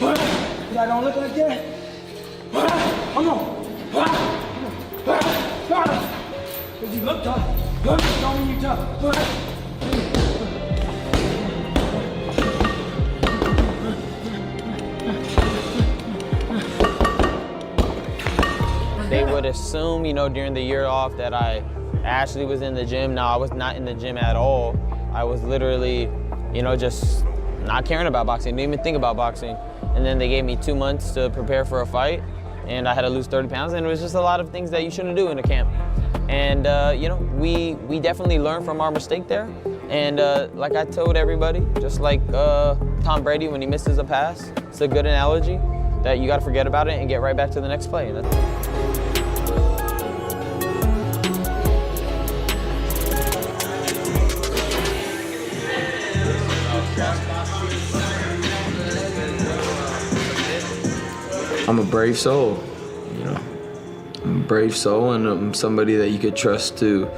I don't look like that. Come on. If you look tough, show me you tough. They would assume, you know, during the year off that I actually was in the gym. No, I was not in the gym at all. I was literally, you know, just not caring about boxing, didn't even think about boxing. And then they gave me 2 months to prepare for a fight, and I had to lose 30 pounds, and it was just a lot of things that you shouldn't do in a camp. And, you know, we definitely learned from our mistake there. And like I told everybody, just like Tom Brady when he misses a pass, it's a good analogy that you got to forget about it and get right back to the next play. I'm a brave soul, you know. I'm a brave soul, and I'm somebody that you could trust to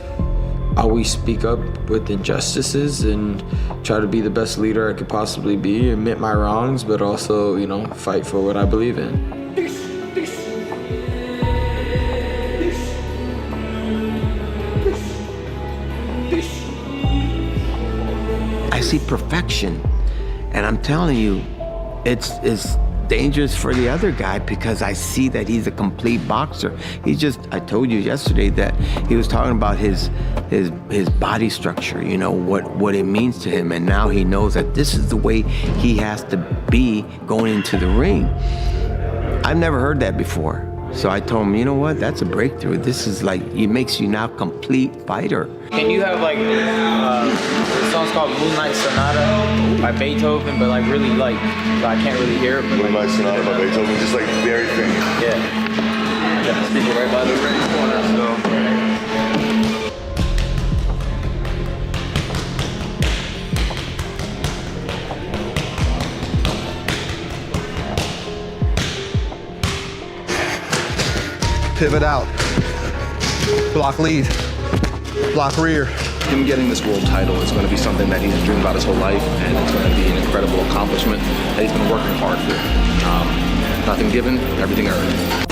always speak up with injustices and try to be the best leader I could possibly be, admit my wrongs, but also, you know, fight for what I believe in. I see perfection, and I'm telling you, it's dangerous for the other guy because I see that he's a complete boxer. I told you yesterday that he was talking about his body structure, you know, what it means to him, and now he knows that this is the way he has to be going into the ring. I've never heard that before. So I told him, you know what, that's a breakthrough. This is like, it makes you now a complete fighter. Can you have like, this song's called Moonlight Sonata by Beethoven, but like really like, I can't really hear it. But Moonlight Sonata by Beethoven, just like very faint. Yeah. Yeah, speak it right by the ring corner, so. Pivot out, block lead, block rear. Him getting this world title is going to be something that he's dreamed about his whole life, and it's going to be an incredible accomplishment that he's been working hard for. Nothing given, everything earned.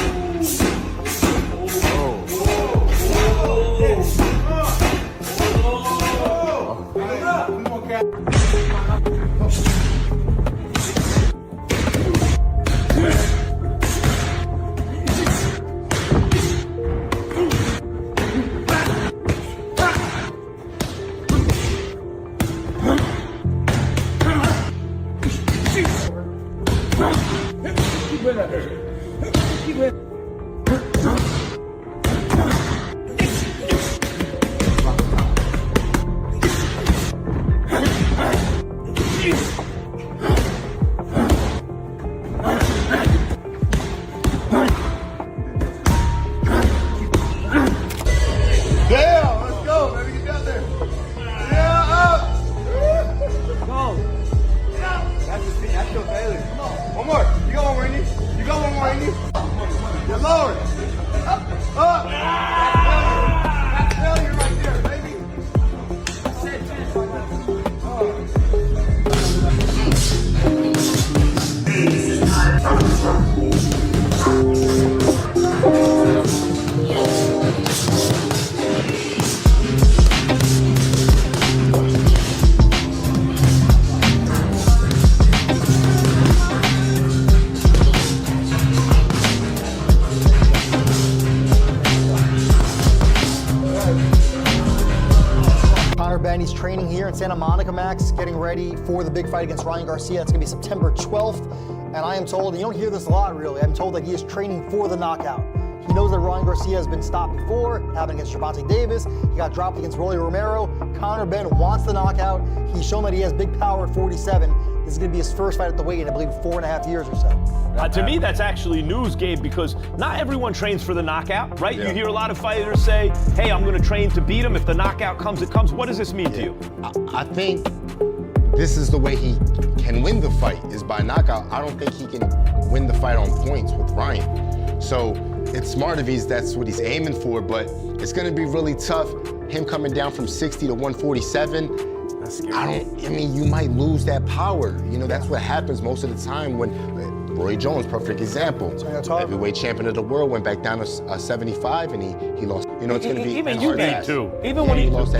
Conor Benn, he's training here in Santa Monica, Max, getting ready for the big fight against Ryan Garcia. It's gonna be September 12th. And I am told, and you don't hear this a lot really, I'm told that he is training for the knockout. He knows that Ryan Garcia has been stopped before, happened against Gervonta Davis. He got dropped against Rolly Romero. Conor Benn wants the knockout. He's shown that he has big power at 47. This is going to be his first fight at the weight in, I believe, 4.5 years or so. To me, that's actually news, Gabe, because not everyone trains for the knockout, right? Yeah. You hear a lot of fighters say, hey, I'm going to train to beat him. If the knockout comes, it comes. What does this mean to you? I think this is the way he can win the fight, is by knockout. I don't think he can win the fight on points with Ryan. So it's smart if that's what he's aiming for, but it's going to be really tough. Him coming down from 60 to 147. I mean, you might lose that power. You know, that's what happens most of the time when Roy Jones, perfect example. Heavyweight champion of the world, went back down to 75 and he lost. You know, it's going to be even hard Eubank ass. too. Yeah,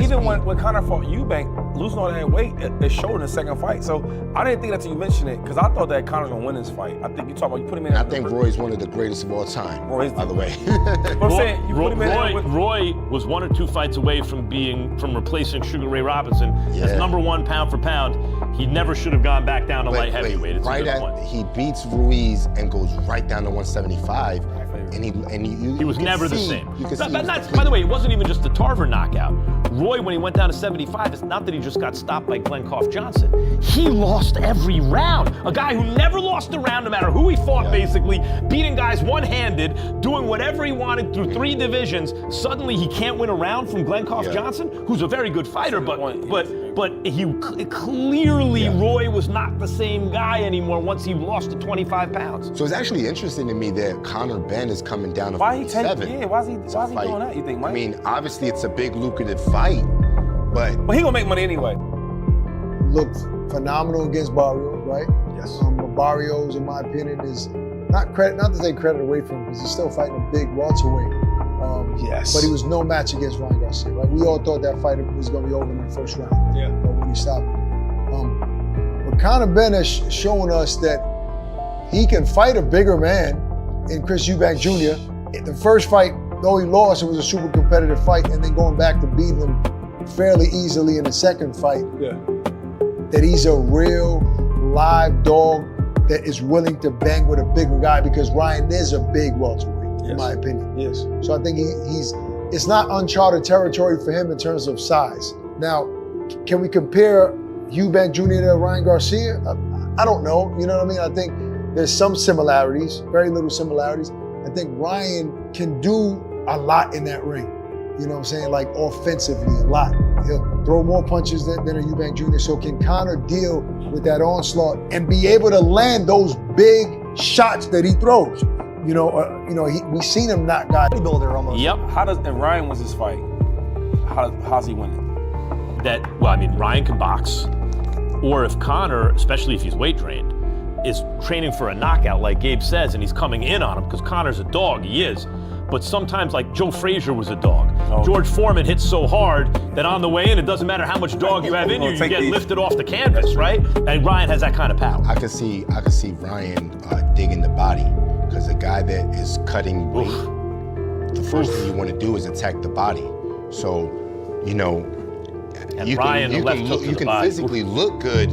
Even when Conor fought Eubank, losing all that weight, it showed in the second fight. So I didn't think that you mentioned it because I thought that Conor's gonna win this fight. I think you talk about you put him in. I think Roy's one of the greatest of all time. By the way. But I'm saying you put him in. Roy was 1 or 2 fights away from replacing Sugar Ray Robinson as #1 pound for pound. He never should have gone back down to light heavyweight. It's right a good point. he beats Ruiz and goes right down to 175, and he was never the same. You can By the way, it wasn't even just the Tarver knockout. Roy, when he went down to 75, it's not that he just got stopped by Glenn Koff Johnson. He lost every round. A guy who never lost a round, no matter who he fought, basically, beating guys one-handed, doing whatever he wanted through 3 divisions. Suddenly, he can't win a round from Glenn Koff Johnson, who's a very good fighter, but he clearly Roy was not the same guy anymore once he lost to 25 pounds. So it's actually interesting to me that Conor Benn is coming down to 47. Why is he doing that, you think, Mike? I mean, obviously it's a big lucrative fight, but he gonna make money anyway. Looked phenomenal against Barrio, right? Yes. But Barrios, in my opinion, is not to take credit away from him because he's still fighting a big welterweight. Yes. But he was no match against Ryan Garcia. Right? We all thought that fight was going to be over in the first round. Yeah. When he stopped him. But Conor Benn is showing us that he can fight a bigger man in Chris Eubank Jr. The first fight, though he lost, it was a super competitive fight, and then going back to beating him fairly easily in the second fight. Yeah. That he's a real live dog that is willing to bang with a bigger guy because Ryan is a big welterweight, in my opinion. Yes. So I think it's not uncharted territory for him in terms of size. Now, can we compare Eubank Jr. to Ryan Garcia? I don't know, you know what I mean? I think there's some similarities, very little similarities. I think Ryan can do a lot in that ring. You know what I'm saying? Like offensively, a lot. He'll throw more punches than a Eubank Jr. So can Conor deal with that onslaught and be able to land those big shots that he throws? We've seen him knock guys. Bodybuilder almost. Yep. If Ryan wins this fight, how's he winning? Ryan can box. Or if Conor, especially if he's weight trained, is training for a knockout like Gabe says, and he's coming in on him, because Conor's a dog, he is. But sometimes, like Joe Frazier was a dog. Oh. George Foreman hits so hard that on the way in, it doesn't matter how much dog you have in you, you get lifted off the canvas, right? And Ryan has that kind of power. I could see Ryan digging the body, because a guy that is cutting weight, the first thing you want to do is attack the body. So, you can physically look good,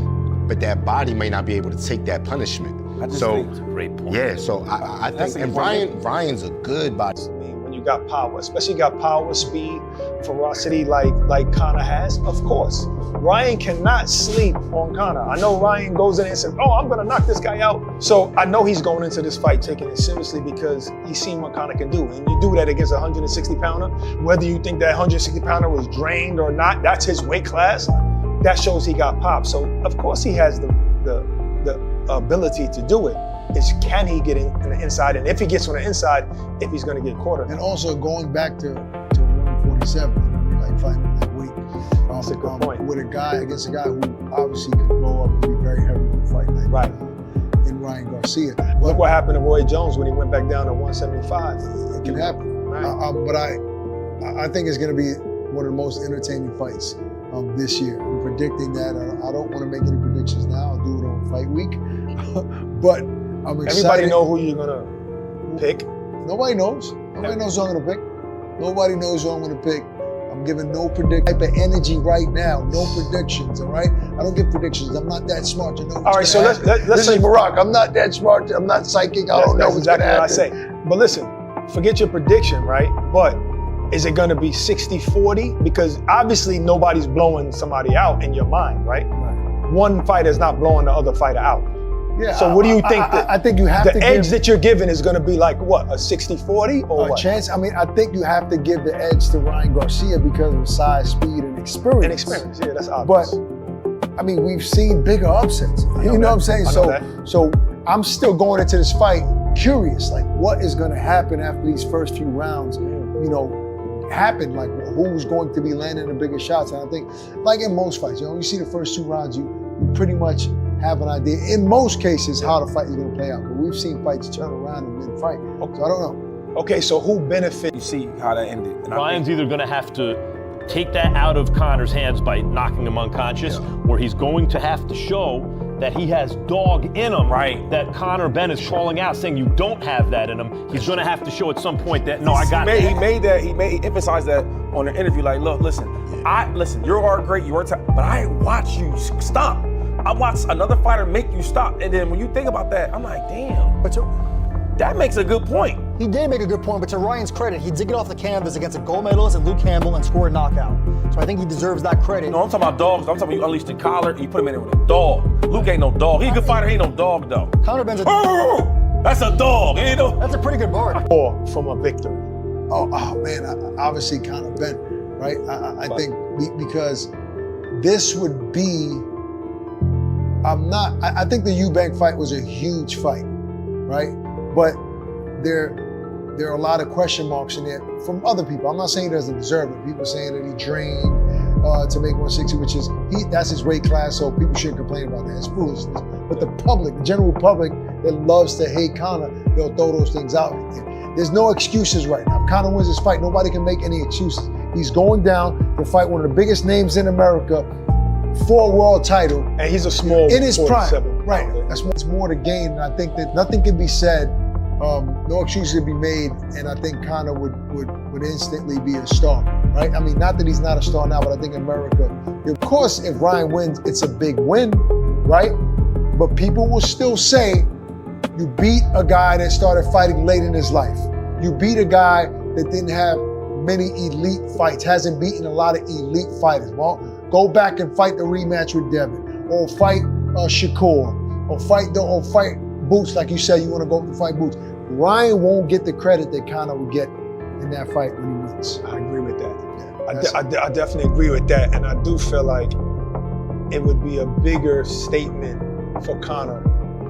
but that body may not be able to take that punishment. I just think it's a great point. Yeah, so I think, and Ryan's a good body. I mean, when you got power, especially you got power, speed, ferocity like Conor has, of course. Ryan cannot sleep on Conor. I know Ryan goes in and says, oh, I'm gonna knock this guy out. So I know he's going into this fight taking it seriously because he's seen what Conor can do. And you do that against a 160 pounder, whether you think that 160 pounder was drained or not, that's his weight class. That shows he got popped. So of course he has the ability to do it. It's can he get in the inside, and if he gets on the inside, if he's going to get caught. And also going back to 147, like fighting that weight. That's a good point. With against a guy who obviously can blow up and be very heavy in a fight like in Ryan Garcia. Look what happened to Roy Jones when he went back down to 175. It can happen. Right. But I think it's going to be one of the most entertaining fights this year. I'm predicting that. I don't want to make any predictions now. I'll do it on fight week. But I'm excited. Everybody know who you're gonna pick. Nobody knows. Nobody knows who I'm gonna pick. Nobody knows who I'm gonna pick. I'm giving no type of energy right now. No predictions. All right. I don't give predictions. I'm not that smart to know. All right. So let's say Barack. I'm not that smart. I'm not psychic. I don't know what's exactly gonna what happen. I say. But listen, forget your prediction, right? But is it gonna be 60-40? Because obviously nobody's blowing somebody out in your mind, right? One fighter is not blowing the other fighter out. Yeah, so what do you think? I think you have the edge that you're giving is going to be like what, a 60-40 or a what? Chance. I mean, I think you have to give the edge to Ryan Garcia because of size, speed, and experience. And experience, yeah, that's obvious. But I mean, we've seen bigger upsets. You know what I'm saying? So I'm still going into this fight curious, like what is going to happen after these first few rounds? You know, happen. Like who's going to be landing the biggest shots? And I think, like in most fights, you see the first 2 rounds, you pretty much have an idea, in most cases, how the fight is going to play out. But we've seen fights turn around and then fight. So I don't know. Okay, so who benefits? You see how that ended. And Ryan's either going to have to take that out of Conor's hands by knocking him unconscious, or he's going to have to show that he has dog in him, right? That Conor Benn is calling out, saying you don't have that in him. He's going to have to show at some point that, no, I got that. He emphasized that on the interview, like, look, listen, you are great, you are but I watch you stop. I watched another fighter make you stop. And then when you think about that, I'm like, damn. But that makes a good point. He did make a good point, but to Ryan's credit, he did get off the canvas against a gold medalist and Luke Campbell and scored a knockout. So I think he deserves that credit. No, I'm talking about dogs. I'm talking about you unleashed the collar and you put him in there with a dog. Luke ain't no dog. He a good fighter, he ain't no dog though. Conor Benn's that's a dog, you know? That's a pretty good bark. Or from a victory. Oh man, obviously Conor Benn, right? I think because this would be, I think the Eubank fight was a huge fight, right? But there are a lot of question marks in there from other people. I'm not saying he doesn't deserve it. People saying that he trained to make 160, which is, that's his weight class, so people shouldn't complain about that. It's foolishness. But the public, the general public that loves to hate Conor, they'll throw those things out. There's no excuses right now. If Conor wins this fight, nobody can make any excuses. He's going down to fight one of the biggest names in America for a world title. And he's a small in his prime. 47. Right. That's more to gain. And I think that nothing can be said, no excuses can be made, and I think Conor would instantly be a star, right? I mean, not that he's not a star now, but I think America, of course, if Ryan wins, it's a big win, right? But people will still say, you beat a guy that started fighting late in his life. You beat a guy that didn't have many elite fights, hasn't beaten a lot of elite fighters. Well, go back and fight the rematch with Devin, or fight Shakur, or fight Boots, like you said, you want to go to fight Boots. Ryan won't get the credit that Conor would get in that fight when he wins. I agree with that. I definitely agree with that, and I do feel like it would be a bigger statement for Conor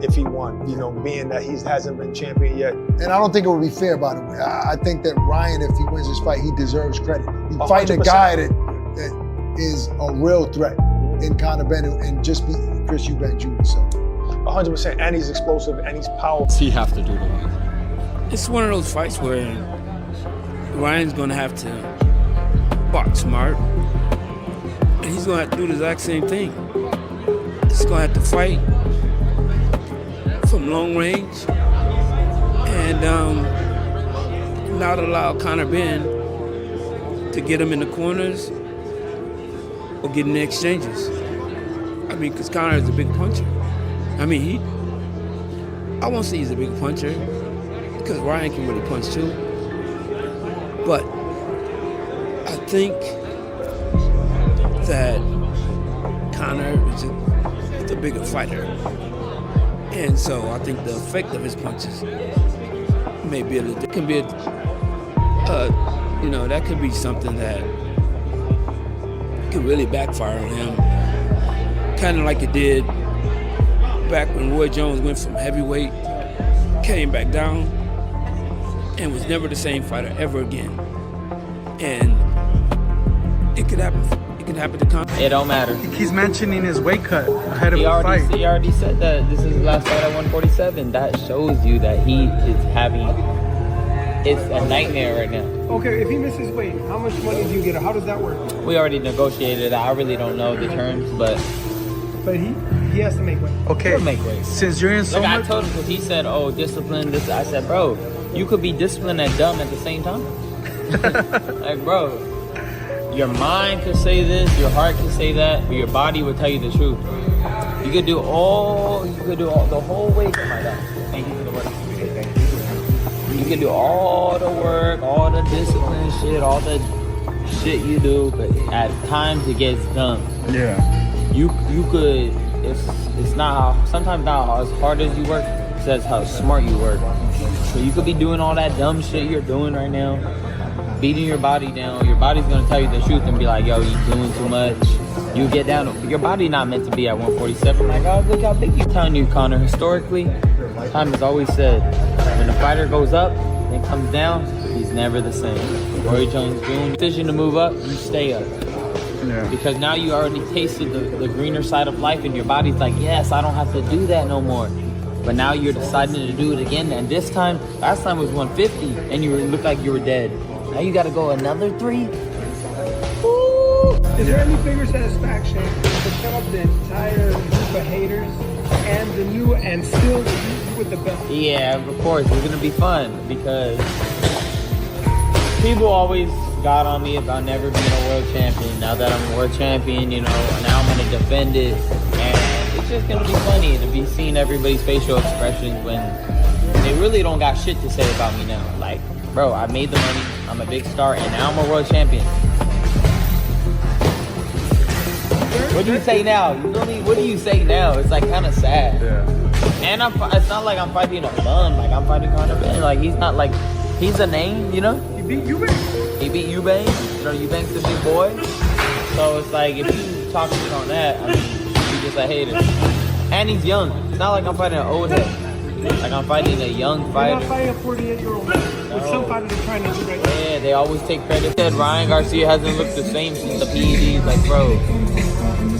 if he won, you know, being that he hasn't been champion yet. And I don't think it would be fair, by the way. I think that Ryan, if he wins this fight, he deserves credit. He's fighting a guy that is a real threat in Conor Benn and just beat Chris Eubank Jr. So 100%, and he's explosive, and he's powerful. He have to do that. It's one of those fights where Ryan's gonna have to box smart, and he's gonna have to do the exact same thing. He's gonna have to fight from long range and not allow Conor Benn to get him in the corners or get in the exchanges. I mean, because Conor is a big puncher. I mean, I won't say he's a big puncher, because Ryan can really punch too. But I think that Conor is a bigger fighter. And so I think the effect of his punches may be that could be something that could really backfire on him. Kind of like it did back when Roy Jones went from heavyweight, came back down, and was never the same fighter ever again. And it could happen. It could happen to Conor. It don't matter. He's mentioning his weight cut ahead of the fight. He already said that this is his last fight at 147. That shows you that he is having, it's a nightmare right now. Okay, if he misses weight, how much money do you get? How does that work? We already negotiated that. I really don't know the terms, but he has to make weight. Okay, he'll make weight. Since you're in so much, I told him, because he said, "Oh, discipline." This, I said, "Bro, you could be disciplined and dumb at the same time." Like, bro, your mind could say this, your heart could say that, but your body would tell you the truth. You could do all the whole weight. Oh my God! Thank you for the work. You can do all the work, all the discipline shit, all the shit you do, but at times it gets dumb. Yeah. You could, it's not how, sometimes not as hard as you work, it says how smart you work. So you could be doing all that dumb shit you're doing right now, beating your body down. Your body's gonna tell you the truth and be like, yo, you doing too much. You get down, your body not meant to be at 147. Like, oh, look how big you. I'm telling you, Conor, historically, time has always said, when a fighter goes up and comes down, he's never the same. Roy Jones Jr. decision to move up, you stay up. Because now you already tasted the greener side of life, and your body's like, yes, I don't have to do that no more. But now you're deciding to do it again, and this time, last time was 150, and you looked like you were dead. Now you got to go another 3. Woo! Is there any bigger satisfaction to cut up the entire group of haters and the new and still you with the belt? Yeah, of course, it's gonna be fun because people always got on me about never being a world champion. Now that I'm a world champion, you know, now I'm gonna defend it, and it's just gonna be funny to be seeing everybody's facial expressions when they really don't got shit to say about me now. Like, bro, I made the money, I'm a big star, and now I'm a world champion. What do you say now? You feel me? What do you say now? It's like kind of sad. Yeah. And it's not like I'm fighting a bum. Like I'm fighting Conor Benn. Like he's not like, he's a name, you know? He beat Eubank. He beat Eubank. You know, Eubank's the big boy. So it's like, if you talk shit on that, I mean, you just a hater. And he's young. It's not like I'm fighting an old head. Like I'm fighting a young fighter. You're not fighting a 48-year-old man. Which some fighters are trying to do right now. Yeah, they always take credit. Said Ryan Garcia hasn't looked the same since the PEDs. Like, bro,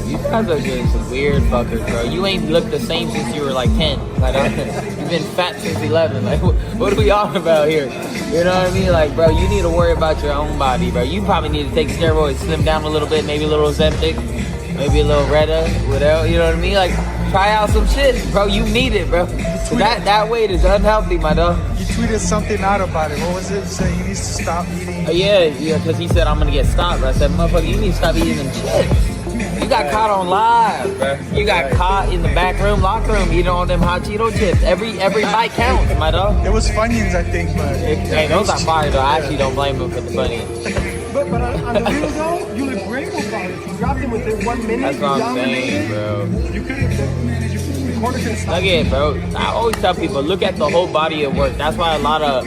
you guys are just weird fuckers, bro. You ain't looked the same since you were like 10. Like, you've been fat since 11. Like, what are we on about here? You know what I mean? Like, bro, you need to worry about your own body, bro. You probably need to take steroids, slim down a little bit, maybe a little Ozempic, maybe a little Retta, whatever. You know what I mean? Like, try out some shit, bro. You need it, bro. That weight is unhealthy, my dog. You tweeted something out about it. What was it? You said he needs to stop eating. Yeah, because he said I'm gonna get stopped. I said, motherfucker, you need to stop eating them chips. You got caught on live, bro. You got caught in the back room, locker room, eating all them hot Cheeto chips. Every bite counts, my dog. It was Funyuns, I think, but hey, those are fire though. I actually don't blame him for the Funyuns. But on the real though, you look great with it. You dropped him within 1 minute. That's what I'm saying, bro. You could have. Look at it, bro. I always tell people, look at the whole body of work. That's why a lot of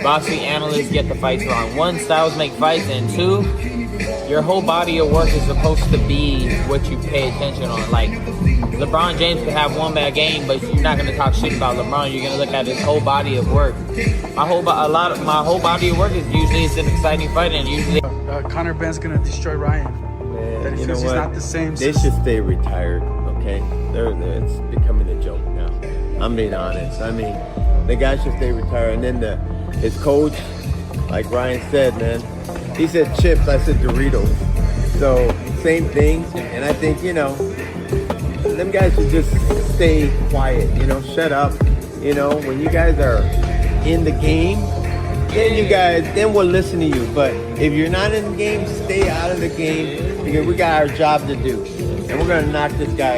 boxing analysts get the fights wrong. 1, styles make fights, and 2, your whole body of work is supposed to be what you pay attention on. Like, LeBron James could have one bad game, but you're not gonna talk shit about LeBron. You're gonna look at his whole body of work. My whole body of work is usually it's an exciting fight, and usually Conor Benn's gonna destroy Ryan. Man, you know what? He's not the same. They should stay retired, okay? It's becoming a joke now. I'm being honest. I mean, the guy should stay retired. And then his coach, like Ryan said, man, he said chips, I said Doritos. So, same thing. And I think, you know, them guys should just stay quiet, you know, shut up. You know, when you guys are in the game, then we'll listen to you. But if you're not in the game, stay out of the game because we got our job to do. And we're going to knock this guy